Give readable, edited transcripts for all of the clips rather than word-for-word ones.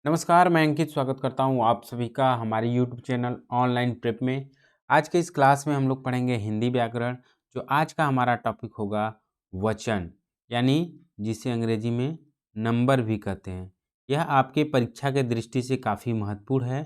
नमस्कार, मैं अंकित स्वागत करता हूँ आप सभी का हमारे यूट्यूब चैनल ऑनलाइन प्रेप में। आज के इस क्लास में हम लोग पढ़ेंगे हिंदी व्याकरण। जो आज का हमारा टॉपिक होगा वचन, यानी जिसे अंग्रेजी में नंबर भी कहते हैं। यह आपके परीक्षा के दृष्टि से काफ़ी महत्वपूर्ण है।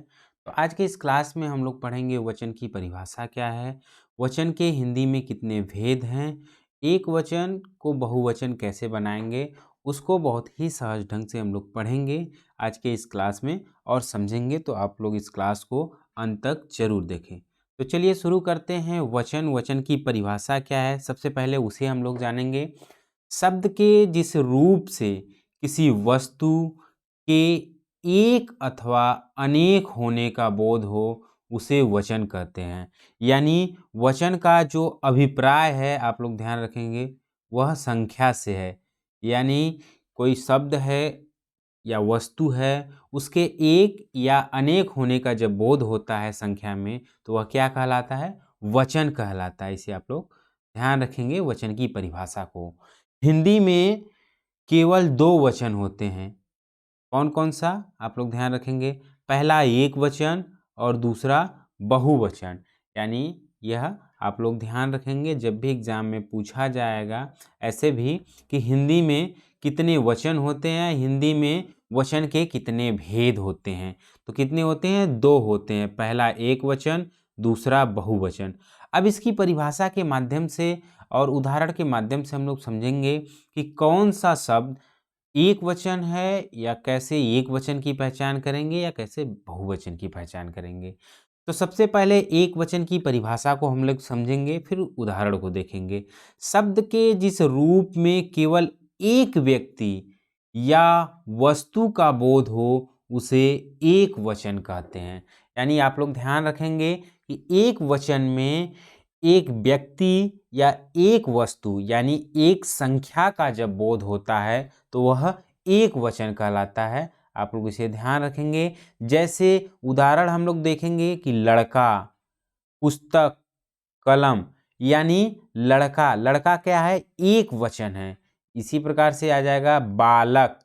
तो आज के इस क्लास में हम लोग पढ़ेंगे वचन की परिभाषा क्या है, वचन के हिंदी में कितने भेद हैं, एक वचन को बहुवचन कैसे बनाएंगे, उसको बहुत ही सहज ढंग से हम लोग पढ़ेंगे आज के इस क्लास में और समझेंगे। तो आप लोग इस क्लास को अंत तक जरूर देखें। तो चलिए शुरू करते हैं। वचन की परिभाषा क्या है, सबसे पहले उसे हम लोग जानेंगे। शब्द के जिस रूप से किसी वस्तु के एक अथवा अनेक होने का बोध हो उसे वचन कहते हैं। यानी वचन का जो अभिप्राय है, आप लोग ध्यान रखेंगे, वह संख्या से है। यानी कोई शब्द है या वस्तु है, उसके एक या अनेक होने का जब बोध होता है संख्या में, तो वह क्या कहलाता है? वचन कहलाता है। इसे आप लोग ध्यान रखेंगे वचन की परिभाषा को। हिंदी में केवल दो वचन होते हैं। कौन कौन सा? आप लोग ध्यान रखेंगे। पहला एक वचन और दूसरा बहुवचन। यानी यह आप लोग ध्यान रखेंगे जब भी एग्जाम में पूछा जाएगा ऐसे भी कि हिंदी में कितने वचन होते हैं, हिंदी में वचन के कितने भेद होते हैं। तो कितने होते हैं? दो होते हैं। पहला एक वचन, दूसरा बहुवचन। अब इसकी परिभाषा के माध्यम से और उदाहरण के माध्यम से हम लोग समझेंगे कि कौन सा शब्द एक वचन है या कैसे एक वचन की पहचान करेंगे या कैसे बहुवचन की पहचान करेंगे। तो सबसे पहले एक वचन की परिभाषा को हम लोग समझेंगे, फिर उदाहरण को देखेंगे। शब्द के जिस रूप में केवल एक व्यक्ति या वस्तु का बोध हो उसे एक वचन कहते हैं। यानी आप लोग ध्यान रखेंगे कि एक वचन में एक व्यक्ति या एक वस्तु यानी एक संख्या का जब बोध होता है तो वह एक वचन कहलाता है। आप लोग इसे ध्यान रखेंगे। जैसे उदाहरण हम लोग देखेंगे कि लड़का, पुस्तक, कलम। यानी लड़का, लड़का क्या है? एक वचन है। इसी प्रकार से आ जाएगा बालक,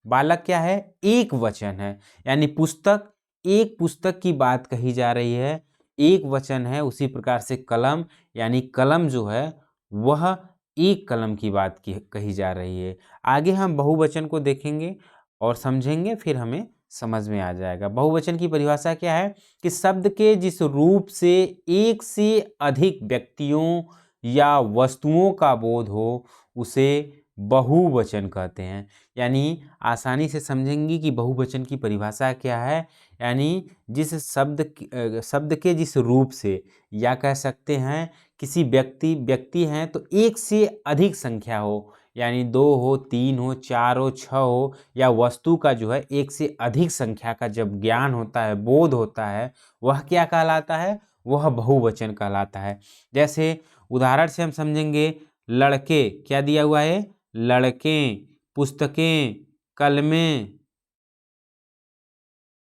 बालक क्या है? एक वचन है। यानी पुस्तक, एक पुस्तक की बात कही जा रही है, एक वचन है। उसी प्रकार से कलम, यानी कलम जो है वह एक कलम की बात की कही जा रही है। आगे हम बहुवचन को देखेंगे और समझेंगे, फिर हमें समझ में आ जाएगा। बहुवचन की परिभाषा क्या है कि शब्द के जिस रूप से एक से अधिक व्यक्तियों या वस्तुओं का बोध हो उसे बहुवचन कहते हैं। यानी आसानी से समझेंगे कि बहुवचन की परिभाषा क्या है। यानी जिस शब्द के जिस रूप से, या कह सकते हैं किसी व्यक्ति हैं तो एक से अधिक संख्या हो, यानी दो हो, तीन हो, चार हो, छः हो, या वस्तु का जो है एक से अधिक संख्या का जब ज्ञान होता है, बोध होता है, वह क्या कहलाता है? वह बहुवचन कहलाता है। जैसे उदाहरण से हम समझेंगे, लड़के क्या दिया हुआ है? लड़के, पुस्तकें, कलमें,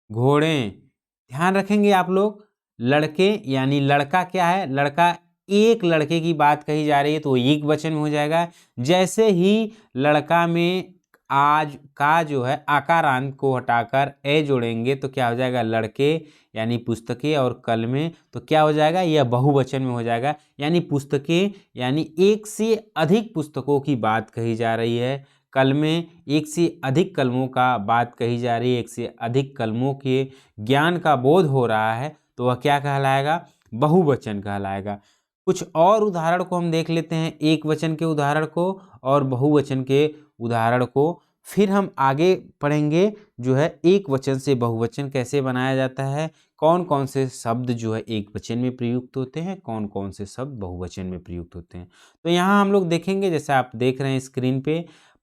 घोड़े। ध्यान रखेंगे आप लोग, लड़के यानी लड़का क्या है? लड़का, एक लड़के की बात कही जा रही है तो एक वचन में हो जाएगा। जैसे ही लड़का में आज का जो है आकारांत को हटाकर ए जोड़ेंगे तो क्या हो जाएगा? लड़के, यानी पुस्तकें, और कलमें तो क्या हो जाएगा? यह बहुवचन में हो जाएगा। यानी पुस्तकें यानी एक से अधिक पुस्तकों की बात कही जा रही है, कलमें एक से अधिक कलमों का बात कही जा रही है, एक से अधिक कलमों के ज्ञान का बोध हो रहा है, तो वह क्या कहलाएगा? बहुवचन कहलाएगा। कुछ और उदाहरण को हम देख लेते हैं, एक वचन के उदाहरण को और बहुवचन के उदाहरण को, फिर हम आगे पढ़ेंगे जो है एक वचन से बहुवचन कैसे बनाया जाता है, कौन कौन से शब्द जो है एक वचन में प्रयुक्त होते हैं, कौन कौन से शब्द बहुवचन में प्रयुक्त होते हैं। तो यहाँ हम लोग देखेंगे, जैसे आप देख रहे हैं स्क्रीन पे,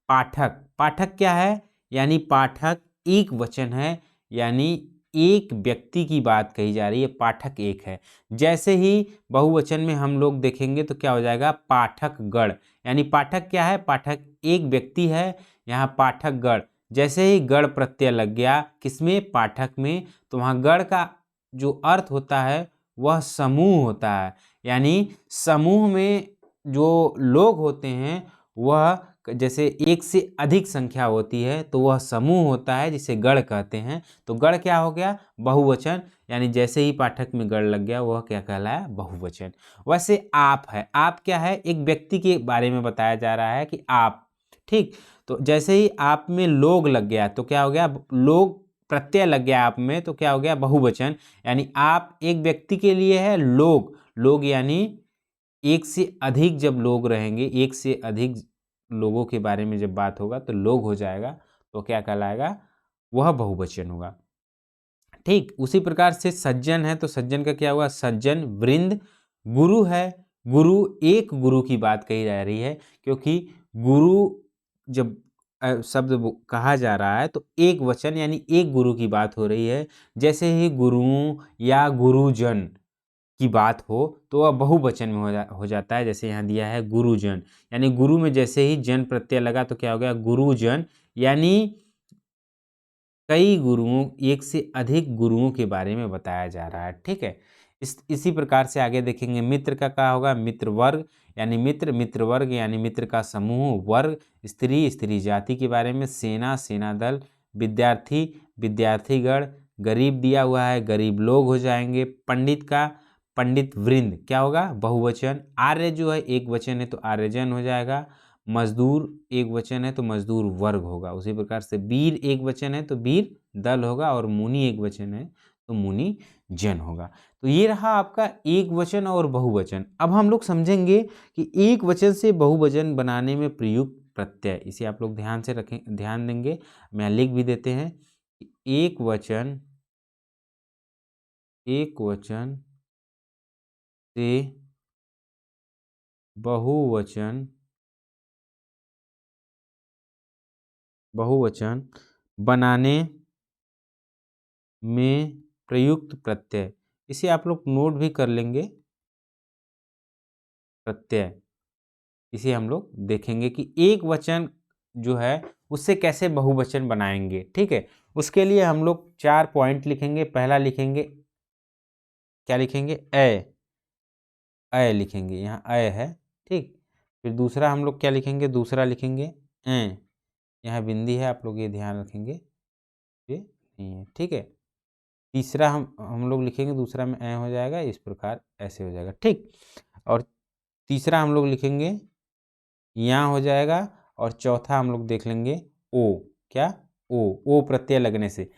पाठक। पाठक क्या है? यानी पाठक एक वचन है, यानी एक व्यक्ति की बात कही जा रही है, पाठक एक है। जैसे ही बहुवचन में हम लोग देखेंगे तो क्या हो जाएगा? पाठकगण। यानी पाठक क्या है? पाठक एक व्यक्ति है, यहाँ पाठकगण। जैसे ही गण प्रत्यय लग गया किसमें? पाठक में, तो वहाँ गण का जो अर्थ होता है वह समूह होता है। यानी समूह में जो लोग होते हैं वह जैसे एक से अधिक संख्या होती है तो वह समूह होता है जिसे गण कहते हैं। तो गण क्या हो गया? बहुवचन। यानी जैसे ही पाठक में गण लग गया वह क्या कहलाया? बहुवचन। वैसे आप है, आप क्या है? एक व्यक्ति के बारे में बताया जा रहा है कि आप, ठीक। तो जैसे ही आप में लोग लग गया तो क्या हो गया? लोग प्रत्यय लग गया आप में तो क्या हो गया? बहुवचन। यानी आप एक व्यक्ति के लिए है लोग, लोग यानी एक से अधिक जब लोग रहेंगे, एक से अधिक लोगों के बारे में जब बात होगा तो लोग हो जाएगा, तो क्या कहलाएगा? वह बहुवचन होगा, ठीक। उसी प्रकार से सज्जन है तो सज्जन का क्या हुआ? सज्जन। वृंद, गुरु है, गुरु एक गुरु की बात कही जा रही है, क्योंकि गुरु जब शब्द कहा जा रहा है तो एक वचन यानी एक गुरु की बात हो रही है। जैसे ही गुरुओं या गुरुजन की बात हो तो वह बहुवचन में हो जाता है। जैसे यहाँ दिया है गुरुजन, यानी गुरु में जैसे ही जन प्रत्यय लगा तो क्या हो गया? गुरुजन। यानी कई गुरुओं, एक से अधिक गुरुओं के बारे में बताया जा रहा है, ठीक है। इसी प्रकार से आगे देखेंगे। मित्र का क्या होगा? मित्र वर्ग, यानी मित्र, मित्र वर्ग यानी मित्र का समूह। वर्ग, स्त्री, स्त्री जाति के बारे में। सेना, सेना दल। विद्यार्थी, विद्यार्थीगण। गरीब दिया हुआ है, गरीब लोग हो जाएंगे। पंडित का पंडित वृंद क्या होगा? बहुवचन। आर्य जो है एक वचन है तो आर्यजन हो जाएगा। मजदूर एक वचन है तो मजदूर वर्ग होगा। उसी प्रकार से वीर एक वचन है तो वीर दल होगा, और मुनि एक वचन है तो मुनि जन होगा। तो ये रहा आपका एक वचन और बहुवचन। अब हम लोग समझेंगे कि एक वचन से बहुवचन बनाने में प्रयुक्त प्रत्यय, इसे आप लोग ध्यान से रखें, ध्यान देंगे। मैं लिख भी देते हैं। एक वचन, एक वचन से बहुवचन, बहुवचन बनाने में प्रयुक्त प्रत्यय, इसे आप लोग नोट भी कर लेंगे। प्रत्यय, इसे हम लोग देखेंगे कि एक वचन जो है उससे कैसे बहुवचन बनाएंगे, ठीक है। उसके लिए हम लोग 4 पॉइंट लिखेंगे। पहला लिखेंगे, क्या लिखेंगे? अ, अ लिखेंगे, यहाँ अ है, ठीक। फिर दूसरा हम लोग क्या लिखेंगे? दूसरा लिखेंगे अ, यहाँ बिंदी है, आप लोग ये ध्यान रखेंगे, ये नहीं है, ठीक है। तीसरा हम लोग लिखेंगे, दूसरा में ए हो जाएगा, इस प्रकार ऐसे हो जाएगा, ठीक। और तीसरा हम लोग लिखेंगे यहाँ हो जाएगा, और चौथा हम लोग देख लेंगे ओ, क्या? ओ प्रत्यय लगने से,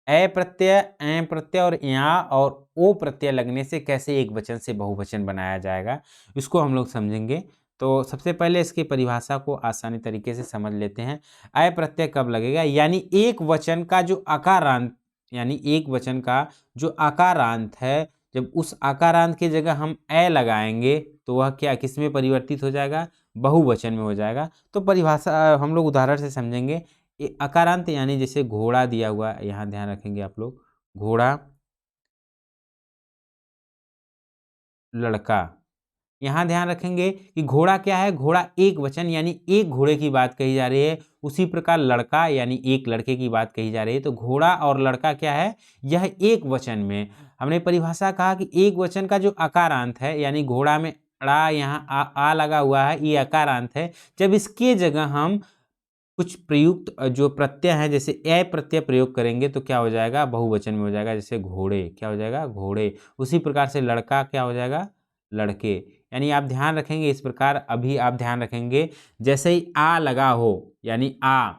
ए प्रत्यय, ए प्रत्यय और यहाँ और ओ प्रत्यय लगने से कैसे एक वचन से बहुवचन बनाया जाएगा, इसको हम लोग समझेंगे। तो सबसे पहले इसकी परिभाषा को आसानी तरीके से समझ लेते हैं। अ प्रत्यय कब लगेगा? यानी एक वचन का जो आकारांत, यानी एक वचन का जो आकारांत है, जब उस आकारांत की जगह हम ए लगाएंगे तो वह क्या, किस में परिवर्तित हो जाएगा? बहुवचन में हो जाएगा। तो परिभाषा हम लोग उदाहरण से समझेंगे। अकारांत यानी जैसे घोड़ा दिया हुआ, यहाँ ध्यान रखेंगे आप लोग, घोड़ा, लड़का। यहाँ ध्यान रखेंगे कि घोड़ा क्या है? घोड़ा एक वचन यानी एक घोड़े की बात कही जा रही है। उसी प्रकार लड़का यानी एक लड़के की बात कही जा रही है। तो घोड़ा और लड़का क्या है? यह एक वचन में। हमने परिभाषा कहा कि एक वचन का जो अकारांत है, यानी घोड़ा में ड़ा, यहाँ आ लगा हुआ है, ये अकारांत है। जब इसके जगह हम कुछ प्रयुक्त जो प्रत्यय हैं, जैसे ए प्रत्यय प्रयोग करेंगे तो क्या हो जाएगा? बहुवचन में हो जाएगा। जैसे घोड़े, क्या हो जाएगा? घोड़े। उसी प्रकार से लड़का क्या हो जाएगा? लड़के। यानी आप ध्यान रखेंगे इस प्रकार। अभी आप ध्यान रखेंगे, जैसे ही आ लगा हो, यानी आ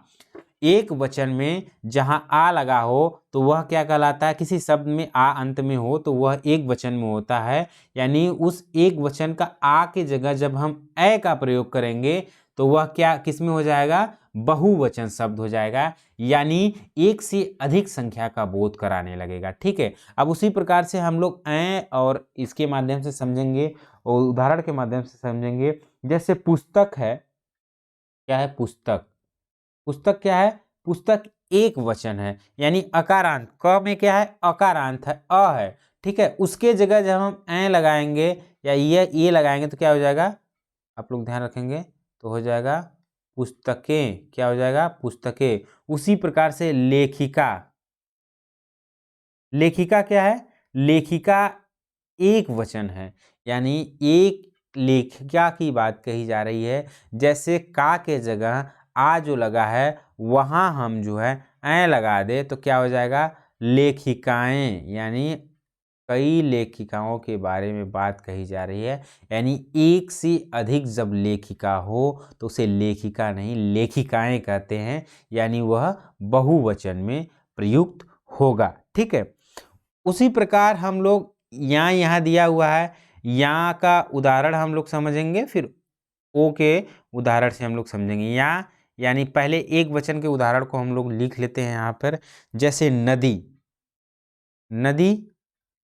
एक वचन में जहां आ लगा हो तो वह क्या कहलाता है? किसी शब्द में आ अंत में हो तो वह एक वचन में होता है। यानी उस एक वचन का आ के जगह जब हम ए का प्रयोग करेंगे तो वह क्या, किस में हो जाएगा? बहुवचन शब्द हो जाएगा। यानी एक से अधिक संख्या का बोध कराने लगेगा, ठीक है। अब उसी प्रकार से हम लोग ए और इसके माध्यम से समझेंगे, और उदाहरण के माध्यम से समझेंगे। जैसे पुस्तक है, क्या है? पुस्तक। पुस्तक क्या है? पुस्तक एक वचन है, यानी अकारांत, क में क्या है? अकारांत है, अ है, ठीक है। उसके जगह जब हम ए लगाएंगे या ये लगाएंगे तो क्या हो जाएगा? आप लोग ध्यान रखेंगे तो हो जाएगा पुस्तकें। क्या हो जाएगा? पुस्तकें। उसी प्रकार से लेखिका, लेखिका क्या है? लेखिका एक वचन है, यानी एक लेखिका की बात कही जा रही है, जैसे का के जगह आ जो लगा है वहाँ हम जो है ऐ लगा दे तो क्या हो जाएगा, लेखिकाएं, यानी कई लेखिकाओं के बारे में बात कही जा रही है। यानी एक से अधिक जब लेखिका हो तो उसे लेखिका नहीं लेखिकाएं कहते हैं, यानी वह बहुवचन में प्रयुक्त होगा। ठीक है, उसी प्रकार हम लोग यहाँ दिया हुआ है, यहाँ का उदाहरण हम लोग समझेंगे, फिर ओ के उदाहरण से हम लोग समझेंगे। यहाँ यानी पहले एक वचन के उदाहरण को हम लोग लिख लेते हैं यहाँ पर, जैसे नदी। नदी,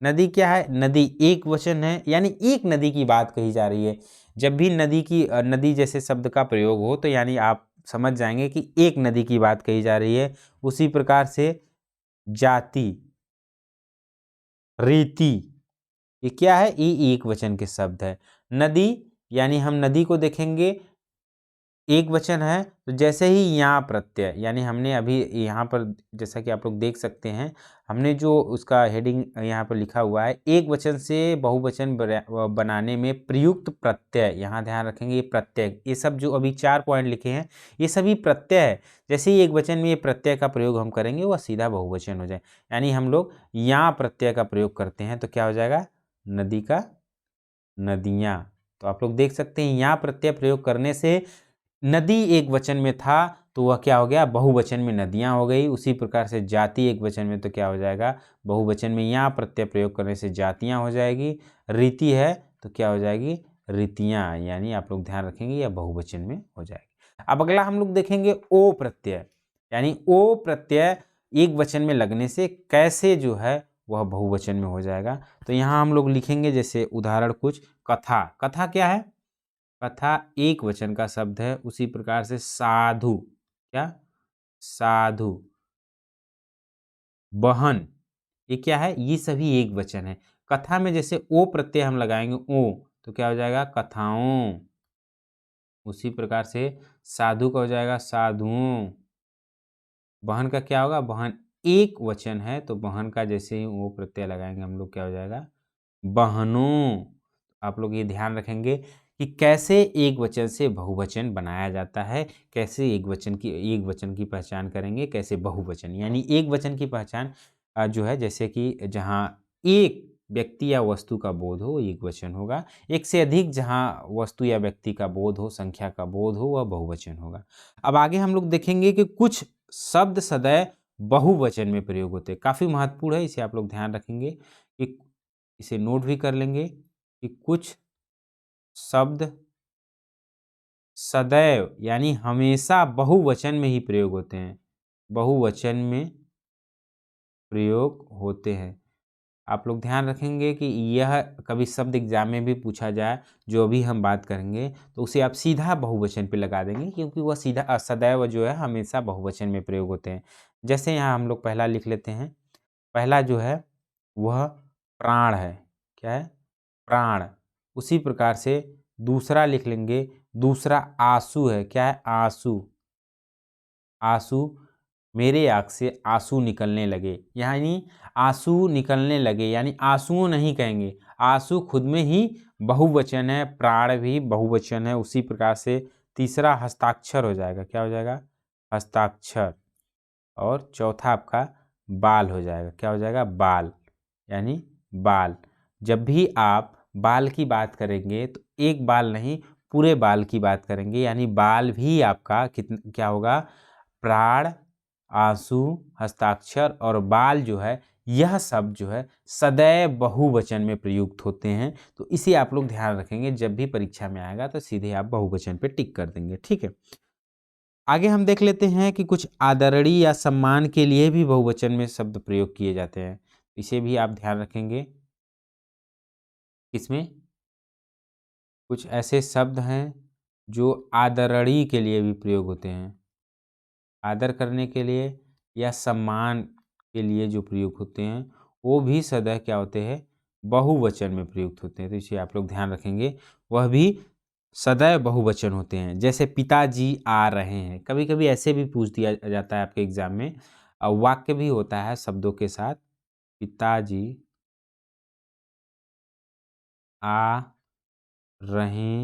नदी क्या है, नदी एक वचन है, यानी एक नदी की बात कही जा रही है। जब भी नदी जैसे शब्द का प्रयोग हो तो यानी आप समझ जाएंगे कि एक नदी की बात कही जा रही है। उसी प्रकार से जाति, रीति, ये क्या है, ये एक वचन के शब्द है। नदी यानी हम नदी को देखेंगे एक वचन है, तो जैसे ही यहाँ प्रत्यय, यानी हमने अभी यहाँ पर जैसा कि आप लोग देख सकते हैं, हमने जो उसका हेडिंग यहाँ पर लिखा हुआ है, एक वचन से बहुवचन बनाने में प्रयुक्त प्रत्यय, यहाँ ध्यान रखेंगे ये प्रत्यय, ये सब जो अभी 4 पॉइंट लिखे हैं ये सभी प्रत्यय है। जैसे ही एक वचन में ये प्रत्यय का प्रयोग हम करेंगे वह सीधा बहुवचन हो जाए। यानी हम लोग यहाँ प्रत्यय का प्रयोग करते हैं तो क्या हो जाएगा, नदी का नदियाँ। तो आप लोग देख सकते हैं यहाँ प्रत्यय प्रयोग करने से नदी एक वचन में था तो वह क्या हो गया, बहुवचन में नदियां हो गई। उसी प्रकार से जाति एक वचन में तो क्या हो जाएगा, बहुवचन में यहाँ प्रत्यय प्रयोग करने से जातियां हो जाएगी। रीति है तो क्या हो जाएगी, रीतियां, यानी आप लोग ध्यान रखेंगे यह बहुवचन में हो जाएगी। अब अगला हम लोग देखेंगे ओ प्रत्यय, यानी ओ प्रत्यय एक वचन में लगने से कैसे जो है वह बहुवचन में हो जाएगा। तो यहाँ हम लोग लिखेंगे जैसे उदाहरण कुछ, कथा। कथा क्या है, कथा एक वचन का शब्द है। उसी प्रकार से साधु, क्या, साधु। बहन, ये क्या है, ये सभी एक वचन है। कथा में जैसे ओ प्रत्यय हम लगाएंगे ओ तो क्या हो जाएगा, कथाओं। उसी प्रकार से साधु का हो जाएगा साधुओं। बहन का क्या होगा, बहन एक वचन है तो बहन का जैसे ही ओ प्रत्यय लगाएंगे हम लोग क्या हो जाएगा, बहनों। आप लोग ये ध्यान रखेंगे कि कैसे एक वचन से बहुवचन बनाया जाता है, कैसे एक वचन की पहचान करेंगे, कैसे बहुवचन, यानी एक वचन की पहचान जो है, जैसे कि जहाँ एक व्यक्ति या वस्तु का बोध हो एक वचन होगा, एक से अधिक जहाँ वस्तु या व्यक्ति का बोध हो, संख्या का बोध हो, वह बहुवचन होगा। अब आगे हम लोग देखेंगे कि कुछ शब्द सदैव बहुवचन में प्रयोग होते हैं, काफ़ी महत्वपूर्ण है, इसे आप लोग ध्यान रखेंगे कि इसे नोट भी कर लेंगे कि कुछ शब्द सदैव यानी हमेशा बहुवचन में ही प्रयोग होते हैं, बहुवचन में प्रयोग होते हैं। आप लोग ध्यान रखेंगे कि यह कभी शब्द एग्जाम में भी पूछा जाए, जो अभी हम बात करेंगे तो उसे आप सीधा बहुवचन पे लगा देंगे, क्योंकि वह सीधा सदैव जो है हमेशा बहुवचन में प्रयोग होते हैं। जैसे यहाँ हम लोग पहला लिख लेते हैं, पहला जो है वह प्राण है, क्या है, प्राण। उसी प्रकार से दूसरा लिख लेंगे, दूसरा आंसू है, क्या है, आंसू। आंसू, मेरे आँख से आंसू निकलने लगे, यानी आंसू निकलने लगे, यानी आंसुओं नहीं कहेंगे, आंसू खुद में ही बहुवचन है, प्राण भी बहुवचन है। उसी प्रकार से तीसरा हस्ताक्षर हो जाएगा, क्या हो जाएगा, हस्ताक्षर। और चौथा आपका बाल हो जाएगा, क्या हो जाएगा, बाल, यानी बाल। जब भी आप बाल की बात करेंगे तो एक बाल नहीं पूरे बाल की बात करेंगे, यानी बाल भी आपका क्या होगा, प्राण, आंसू, हस्ताक्षर और बाल जो है यह सब जो है सदैव बहुवचन में प्रयुक्त होते हैं। तो इसे आप लोग ध्यान रखेंगे, जब भी परीक्षा में आएगा तो सीधे आप बहुवचन पे टिक कर देंगे। ठीक है, आगे हम देख लेते हैं कि कुछ आदरणीय या सम्मान के लिए भी बहुवचन में शब्द प्रयोग किए जाते हैं, इसे भी आप ध्यान रखेंगे। इसमें कुछ ऐसे शब्द हैं जो आदरणीय के लिए भी प्रयोग होते हैं, आदर करने के लिए या सम्मान के लिए जो प्रयोग होते हैं वो भी सदैव क्या होते हैं, बहुवचन में प्रयुक्त होते हैं। तो इसे आप लोग ध्यान रखेंगे, वह भी सदैव बहुवचन होते हैं। जैसे पिताजी आ रहे हैं, कभी कभी ऐसे भी पूछ दिया जाता है आपके एग्जाम में, और वाक्य भी होता है शब्दों के साथ, पिताजी आ रहे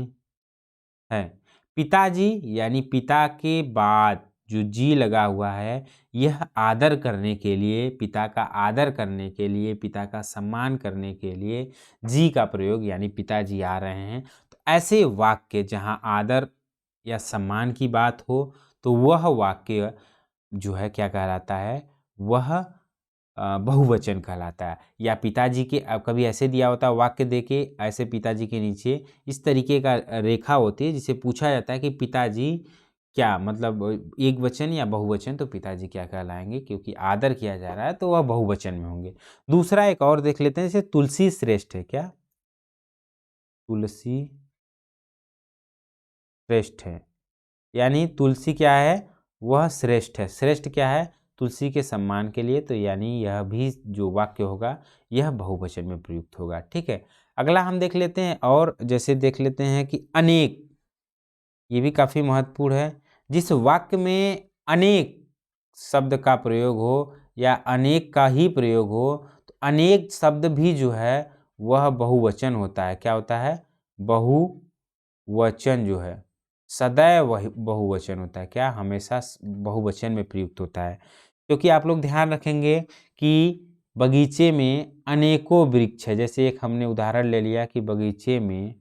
हैं। पिताजी यानी पिता के बाद जो जी लगा हुआ है, यह आदर करने के लिए, पिता का आदर करने के लिए, पिता का सम्मान करने के लिए जी का प्रयोग यानी पिताजी आ रहे हैं। तो ऐसे वाक्य जहाँ आदर या सम्मान की बात हो तो वह वाक्य जो है क्या कहलाता है, वह बहुवचन कहलाता है। या पिताजी के कभी ऐसे दिया होता है वाक्य देके, ऐसे पिताजी के नीचे इस तरीके का रेखा होती है जिसे पूछा जाता है कि पिताजी क्या मतलब एक वचन या बहुवचन, तो पिताजी क्या कहलाएंगे, क्योंकि आदर किया जा रहा है तो वह बहुवचन में होंगे। दूसरा एक और देख लेते हैं, जैसे तुलसी श्रेष्ठ है। क्या? तुलसी श्रेष्ठ है, यानी तुलसी क्या है, वह श्रेष्ठ है। श्रेष्ठ क्या है, तुलसी के सम्मान के लिए, तो यानी यह भी जो वाक्य होगा यह बहुवचन में प्रयुक्त होगा। ठीक है, अगला हम देख लेते हैं, और जैसे देख लेते हैं कि अनेक, ये भी काफ़ी महत्वपूर्ण है। जिस वाक्य में अनेक शब्द का प्रयोग हो या अनेक का ही प्रयोग हो, तो अनेक शब्द भी जो है वह बहुवचन होता है। क्या होता है? बहुवचन जो है सदैव वही बहुवचन होता है। क्या? हमेशा बहुवचन में प्रयुक्त होता है। क्योंकि आप लोग ध्यान रखेंगे कि बगीचे में अनेकों वृक्ष है। जैसे एक हमने उदाहरण ले लिया कि बगीचे में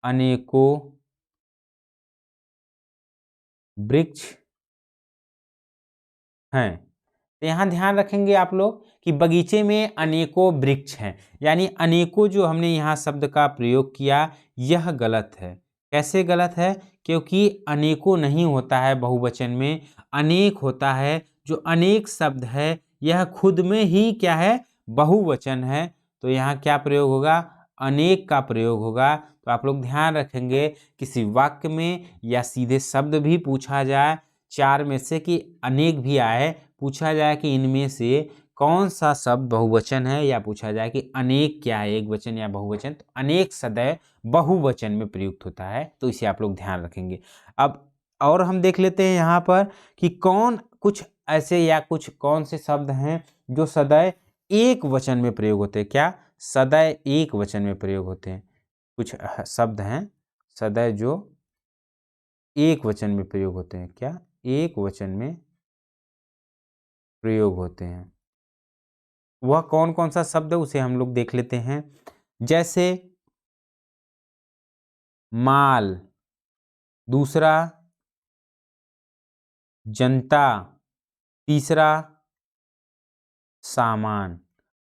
अनेकों वृक्ष हैं। तो यहाँ ध्यान रखेंगे आप लोग कि बगीचे में अनेकों वृक्ष हैं, यानी अनेकों जो हमने यहाँ शब्द का प्रयोग किया यह गलत है। कैसे गलत है? क्योंकि अनेकों नहीं होता है बहुवचन में, अनेक होता है। जो अनेक शब्द है यह खुद में ही क्या है, बहुवचन है। तो यहाँ क्या प्रयोग होगा? अनेक का प्रयोग होगा। तो आप लोग ध्यान रखेंगे किसी वाक्य में या सीधे शब्द भी पूछा जाए, चार में से कि अनेक भी आए, पूछा जाए कि इनमें से कौन सा शब्द बहुवचन है, या पूछा जाए कि अनेक क्या है, एक वचन या बहुवचन, तो अनेक सदैव बहुवचन में प्रयुक्त होता है। तो इसे आप लोग ध्यान रखेंगे। अब और हम देख लेते हैं यहाँ पर कि कौन कुछ ऐसे या कुछ कौन से शब्द हैं जो सदैव एक वचन में प्रयोग होते हैं। क्या? सदैव एक वचन में प्रयोग होते हैं। कुछ शब्द हैं सदैव जो एक वचन में प्रयोग होते हैं। क्या? एक वचन में प्रयोग होते हैं। वह कौन कौन सा शब्द है उसे हम लोग देख लेते हैं। जैसे माल, दूसरा जनता, तीसरा सामान।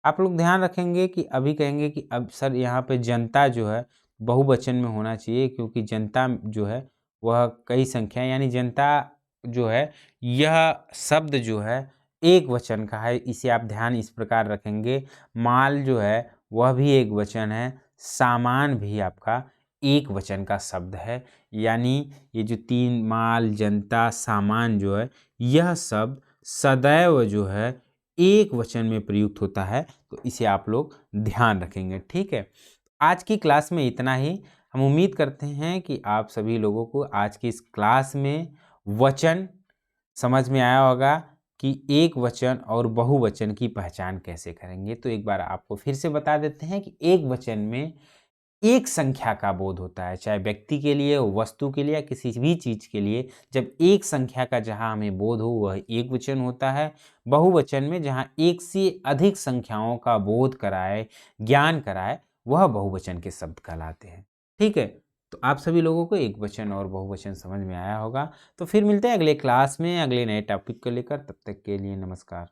आप लोग ध्यान रखेंगे कि अभी कहेंगे कि अब सर यहाँ पे जनता जो है बहुवचन में होना चाहिए, क्योंकि जनता जो है वह कई संख्या, यानी जनता जो है यह शब्द जो है एक वचन का है। इसे आप ध्यान इस प्रकार रखेंगे। माल जो है वह भी एक वचन है, सामान भी आपका एक वचन का शब्द है। यानी ये जो तीन, माल, जनता, सामान जो है यह शब्द सदैव जो है एक वचन में प्रयुक्त होता है। तो इसे आप लोग ध्यान रखेंगे। ठीक है, आज की क्लास में इतना ही। हम उम्मीद करते हैं कि आप सभी लोगों को आज की इस क्लास में वचन समझ में आया होगा कि एक वचन और बहुवचन की पहचान कैसे करेंगे। तो एक बार आपको फिर से बता देते हैं कि एक वचन में एक संख्या का बोध होता है, चाहे व्यक्ति के लिए, वस्तु के लिए या किसी भी चीज के लिए। जब एक संख्या का जहां हमें बोध हो वह एक वचन होता है। बहुवचन में जहां एक से अधिक संख्याओं का बोध कराए, ज्ञान कराए, वह बहुवचन के शब्द कहलाते हैं। ठीक है, तो आप सभी लोगों को एक वचन और बहुवचन समझ में आया होगा। तो फिर मिलते हैं अगले क्लास में अगले नए टॉपिक को लेकर। तब तक के लिए नमस्कार।